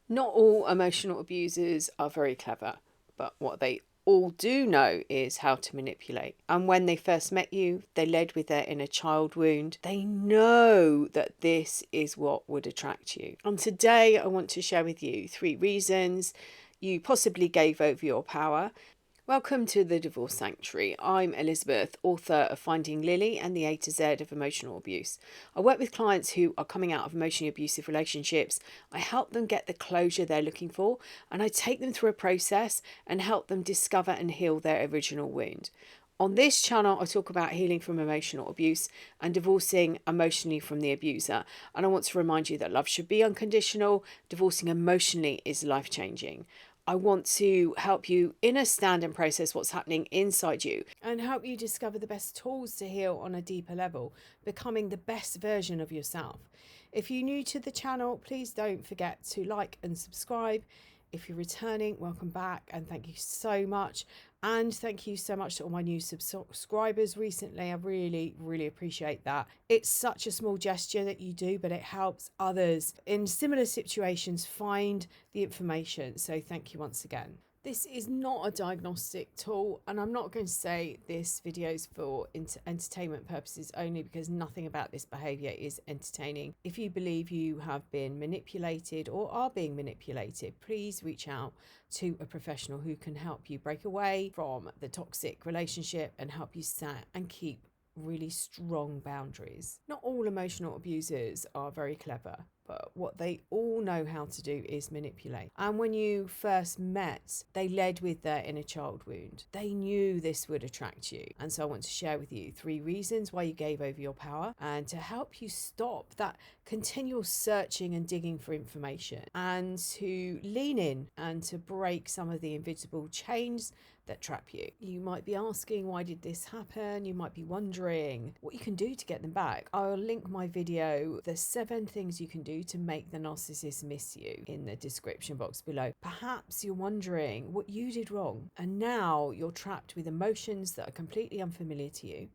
Not all emotional abusers are very clever, but what they all do know is how to manipulate. And when they first met you, they led with their inner child wound. They know that this is what would attract you. And today I want to share with you 3 reasons you possibly gave over your power. Welcome to the Divorce Sanctuary. I'm Elizabeth, author of Finding Lily and the A to Z of Emotional Abuse. I work with clients who are coming out of emotionally abusive relationships. I help them get the closure they're looking for, and I take them through a process and help them discover and heal their original wound. On this channel, I talk about healing from emotional abuse and divorcing emotionally from the abuser. And I want to remind you that love should be unconditional. Divorcing emotionally is life-changing. I want to help you understand and process what's happening inside you and help you discover the best tools to heal on a deeper level, becoming the best version of yourself. If you're new to the channel, please don't forget to like and subscribe. If you're returning, welcome back and thank you so much. And thank you so much to all my new subscribers recently. I really appreciate that. It's such a small gesture that you do, but it helps others in similar situations find the information. So thank you once again. This is not a diagnostic tool, and I'm not going to say this video is for entertainment purposes only, because nothing about this behaviour is entertaining. If you believe you have been manipulated or are being manipulated, please reach out to a professional who can help you break away from the toxic relationship and help you set and keep really strong boundaries. Not all emotional abusers are very clever, but what they all know how to do is manipulate. And when you first met, they led with their inner child wound. They knew this would attract you. And so I want to share with you 3 reasons why you gave over your power, and to help you stop that continual searching and digging for information, and to lean in and to break some of the invisible chains that trap you. You might be asking, why did this happen? You might be wondering what you can do to get them back. I'll link my video, the 7 things you can do to make the narcissist miss you, in the description box below. Perhaps you're wondering what you did wrong, and now you're trapped with emotions that are completely unfamiliar to you,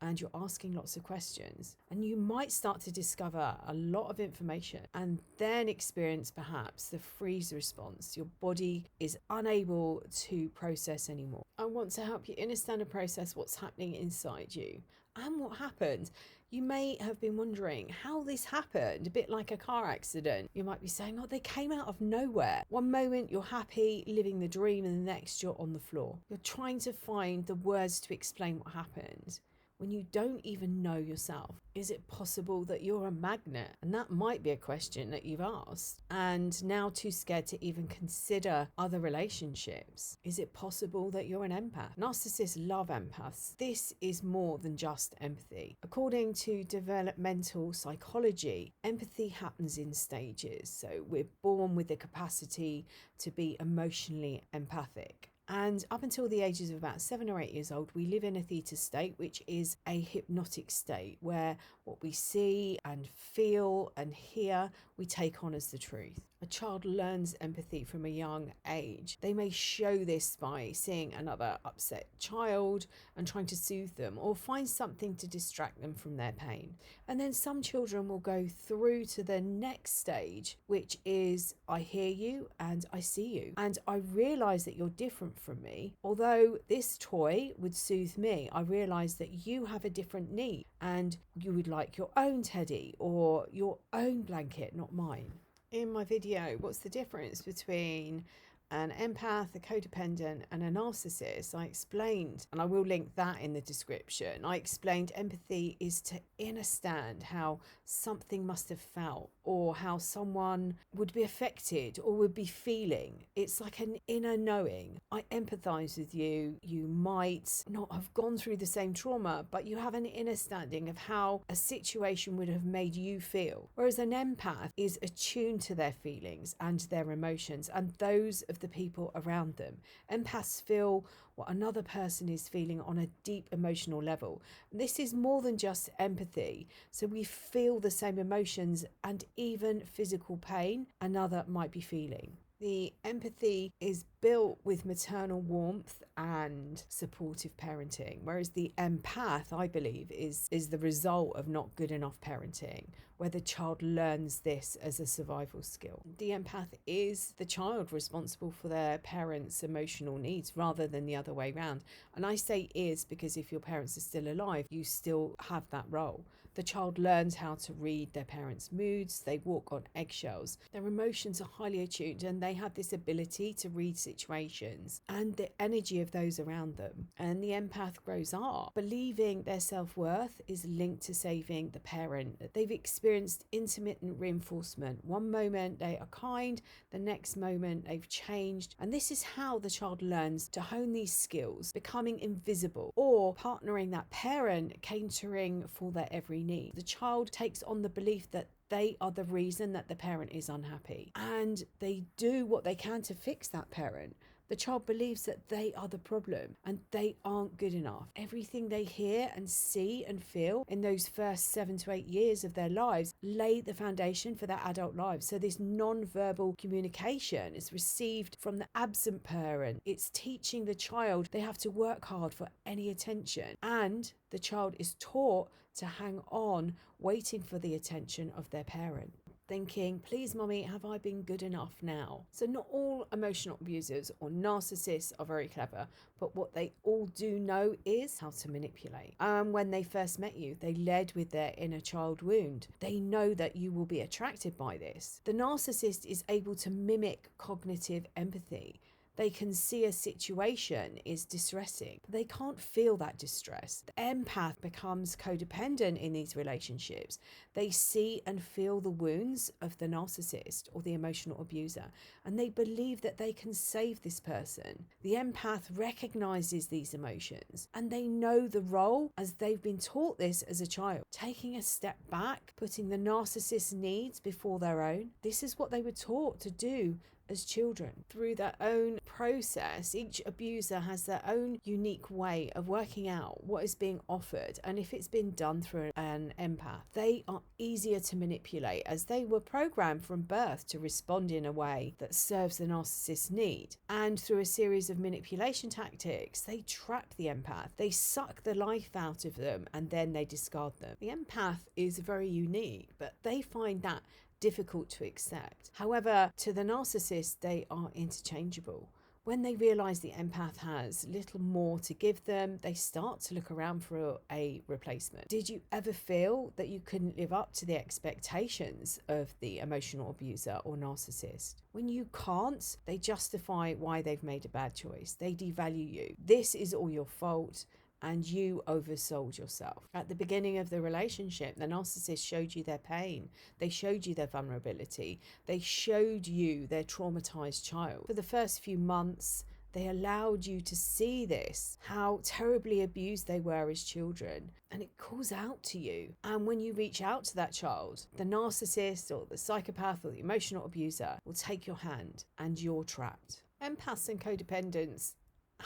and you're asking lots of questions, and you might start to discover a lot of information and then experience perhaps the freeze response. Your body is unable to process anymore. I want to help you understand and process what's happening inside you and what happened. You may have been wondering how this happened, a bit like a car accident. You might be saying, oh, they came out of nowhere. One moment you're happy, living the dream, and the next you're on the floor. You're trying to find the words to explain what happened when you don't even know yourself. Is it possible that you're a magnet? And that might be a question that you've asked, and now too scared to even consider other relationships. Is it possible that you're an empath? Narcissists love empaths. This is more than just empathy. According to developmental psychology, empathy happens in stages. So we're born with the capacity to be emotionally empathic. And up until the ages of about 7 or 8 years old, we live in a theta state, which is a hypnotic state where what we see and feel and hear, we take on as the truth. A child learns empathy from a young age. They may show this by seeing another upset child and trying to soothe them, or find something to distract them from their pain. And then some children will go through to the next stage, which is, I hear you and I see you, and I realise that you're different from me. Although this toy would soothe me, I realise that you have a different need and you would like your own teddy or your own blanket, not mine. In my video, what's the difference between an empath, a codependent, and a narcissist, I explained, and I will link that in the description, I explained empathy is to understand how something must have felt, or how someone would be affected or would be feeling. It's like an inner knowing. I empathize with you. You might not have gone through the same trauma, but you have an understanding of how a situation would have made you feel. Whereas an empath is attuned to their feelings and their emotions and those of the people around them. Empaths feel what another person is feeling on a deep emotional level. This is more than just empathy. So we feel the same emotions and even physical pain another might be feeling. The empathy is built with maternal warmth and supportive parenting, whereas the empath, I believe, is the result of not good enough parenting, where the child learns this as a survival skill. The empath is the child responsible for their parents' emotional needs rather than the other way around. And I say is because if your parents are still alive, you still have that role. The child learns how to read their parents' moods, they walk on eggshells, their emotions are highly attuned, and they have this ability to read situations and the energy of those around them. And the empath grows up believing their self-worth is linked to saving the parent. They've experienced intermittent reinforcement. One moment they are kind, the next moment they've changed. And this is how the child learns to hone these skills, becoming invisible or partnering that parent, catering for their every need. The child takes on the belief that they are the reason that the parent is unhappy, and they do what they can to fix that parent. The child believes that they are the problem and they aren't good enough. Everything they hear and see and feel in those first 7 to 8 years of their lives lay the foundation for their adult lives. So this non-verbal communication is received from the absent parent. It's teaching the child they have to work hard for any attention, and the child is taught to hang on, waiting for the attention of their parent, thinking, please mommy, have I been good enough now? So not all emotional abusers or narcissists are very clever, but what they all do know is how to manipulate. And when they first met you, they led with their inner child wound. They know that you will be attracted by this. The narcissist is able to mimic cognitive empathy. They can see a situation is distressing, but they can't feel that distress. The empath becomes codependent in these relationships. They see and feel the wounds of the narcissist or the emotional abuser, and they believe that they can save this person. The empath recognizes these emotions, and they know the role as they've been taught this as a child. Taking a step back, putting the narcissist's needs before their own. This is what they were taught to do as children. Through their own process, each abuser has their own unique way of working out what is being offered, and if it's been done through an empath, they are easier to manipulate as they were programmed from birth to respond in a way that serves the narcissist's need. And through a series of manipulation tactics, they trap the empath, they suck the life out of them, and then they discard them. The empath is very unique, but they find that difficult to accept. However, to the narcissist, they are interchangeable. When they realise the empath has little more to give them, they start to look around for a replacement. Did you ever feel that you couldn't live up to the expectations of the emotional abuser or narcissist? When you can't, they justify why they've made a bad choice. They devalue you. This is all your fault, and you oversold yourself. At the beginning of the relationship, the narcissist showed you their pain. They showed you their vulnerability. They showed you their traumatized child. For the first few months, they allowed you to see this, how terribly abused they were as children, and it calls out to you. And when you reach out to that child, the narcissist or the psychopath or the emotional abuser will take your hand and you're trapped. Empaths and codependents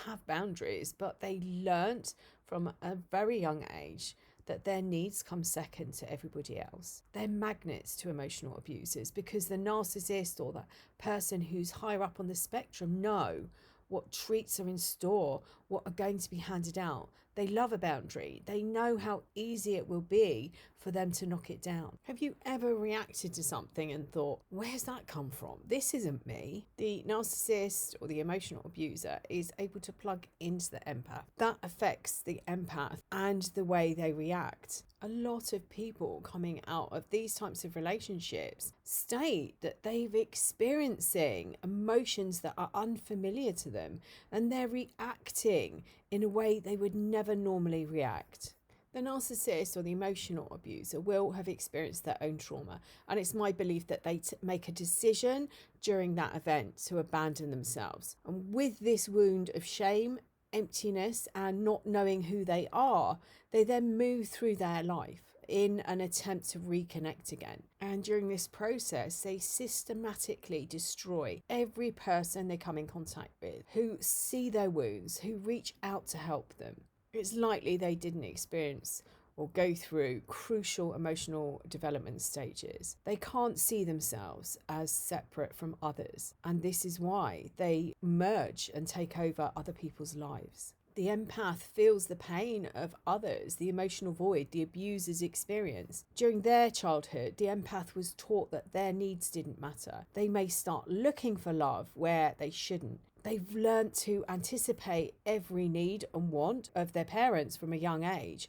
have boundaries, but they learnt from a very young age that their needs come second to everybody else. They're magnets to emotional abusers because the narcissist or the person who's higher up on the spectrum know what treats are in store, what are going to be handed out. They love a boundary. They know how easy it will be for them to knock it down. Have you ever reacted to something and thought, where's that come from? This isn't me. The narcissist or the emotional abuser is able to plug into the empath. That affects the empath and the way they react. A lot of people coming out of these types of relationships state that they've experiencing emotions that are unfamiliar to them, and they're reacting in a way they would never normally react. The narcissist or the emotional abuser will have experienced their own trauma, and it's my belief that they make a decision during that event to abandon themselves. And with this wound of shame, emptiness, and not knowing who they are, they then move through their life in an attempt to reconnect again. And during this process, they systematically destroy every person they come in contact with, who see their wounds, who reach out to help them. It's likely they didn't experience or go through crucial emotional development stages, they can't see themselves as separate from others. And this is why they merge and take over other people's lives. The empath feels the pain of others, the emotional void the abusers experience. During their childhood, the empath was taught that their needs didn't matter. They may start looking for love where they shouldn't. They've learned to anticipate every need and want of their parents from a young age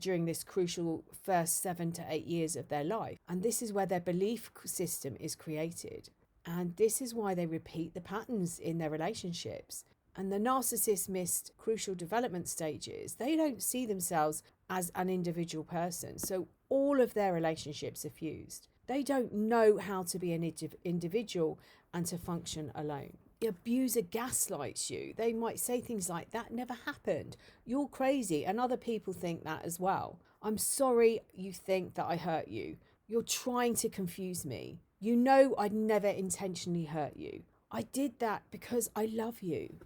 during this crucial first 7 to 8 years of their life. And this is where their belief system is created. And this is why they repeat the patterns in their relationships. And the narcissist missed crucial development stages. They don't see themselves as an individual person. So all of their relationships are fused. They don't know how to be an individual and to function alone. The abuser gaslights you. They might say things like, that never happened. You're crazy. And other people think that as well. I'm sorry you think that I hurt you. You're trying to confuse me. You know I'd never intentionally hurt you. I did that because I love you.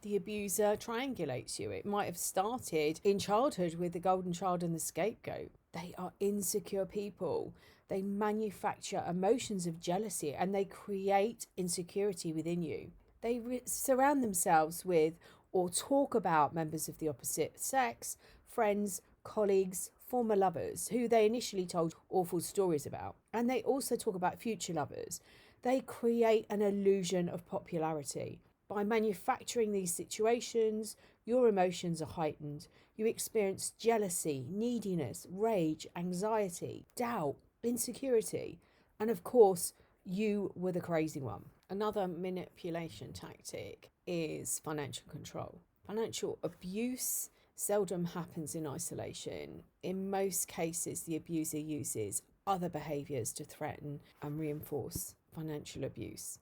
The abuser triangulates you. It might have started in childhood with the golden child and the scapegoat. They are insecure people. They manufacture emotions of jealousy and they create insecurity within you. They surround themselves with or talk about members of the opposite sex, friends, colleagues, former lovers who they initially told awful stories about. And they also talk about future lovers. They create an illusion of popularity. By manufacturing these situations, your emotions are heightened. You experience jealousy, neediness, rage, anxiety, doubt, insecurity, and of course, you were the crazy one. Another manipulation tactic is financial control. Financial abuse seldom happens in isolation. In most cases, the abuser uses other behaviours to threaten and reinforce financial abuse.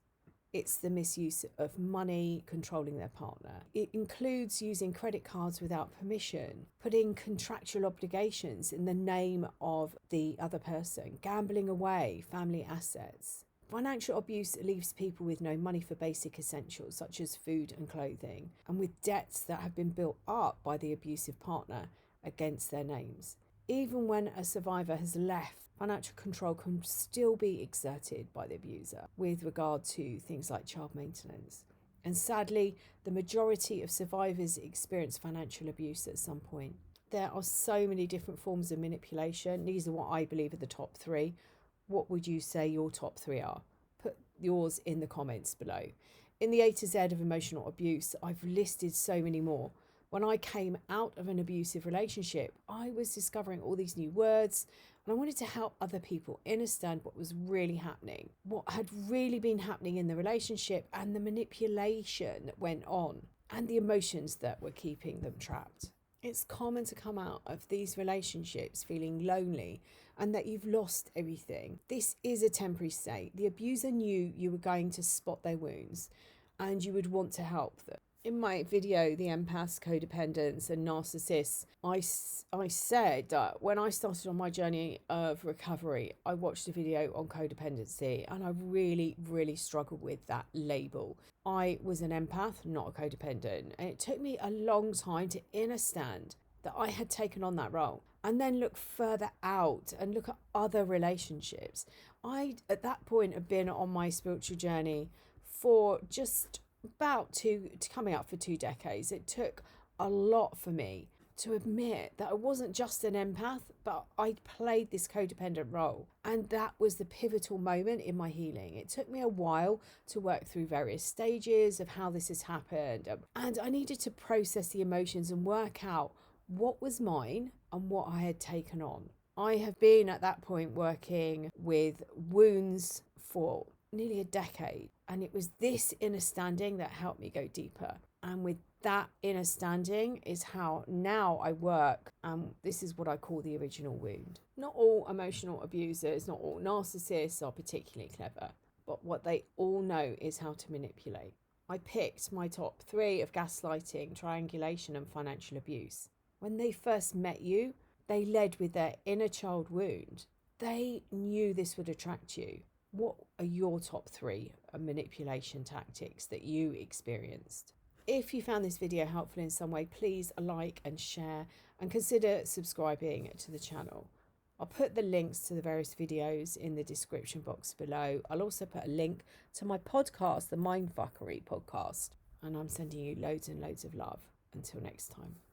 It's the misuse of money, controlling their partner. It includes using credit cards without permission, putting contractual obligations in the name of the other person, gambling away family assets. Financial abuse leaves people with no money for basic essentials such as food and clothing, and with debts that have been built up by the abusive partner against their names. Even when a survivor has left, financial control can still be exerted by the abuser with regard to things like child maintenance. And sadly, the majority of survivors experience financial abuse at some point. There are so many different forms of manipulation. These are what I believe are the top 3. What would you say your top 3 are? Put yours in the comments below. In the A to Z of emotional abuse, I've listed so many more. When I came out of an abusive relationship, I was discovering all these new words and I wanted to help other people understand what was really happening, what had really been happening in the relationship and the manipulation that went on and the emotions that were keeping them trapped. It's common to come out of these relationships feeling lonely and that you've lost everything. This is a temporary state. The abuser knew you were going to spot their wounds and you would want to help them. In my video, The Empaths, Codependents and Narcissists, I said that when I started on my journey of recovery, I watched a video on codependency and I really struggled with that label. I was an empath, not a codependent, and it took me a long time to understand that I had taken on that role and then look further out and look at other relationships. I, at that point, had been on my spiritual journey for just coming up for 2 decades. It took a lot for me to admit that I wasn't just an empath, but I'd played this codependent role. And that was the pivotal moment in my healing. It took me a while to work through various stages of how this has happened. And I needed to process the emotions and work out what was mine and what I had taken on. I have been at that point working with wounds for nearly a decade. And it was this understanding that helped me go deeper. And with that understanding is how now I work. This is what I call the original wound. Not all emotional abusers, not all narcissists are particularly clever, but what they all know is how to manipulate. I picked my top 3 of gaslighting, triangulation, and financial abuse. When they first met you, they led with their inner child wound. They knew this would attract you. What are your top 3 manipulation tactics that you experienced? If you found this video helpful in some way, please like and share and consider subscribing to the channel. I'll put the links to the various videos in the description box below. I'll also put a link to my podcast, the Mindfuckery podcast. And I'm sending you loads and loads of love. Until next time.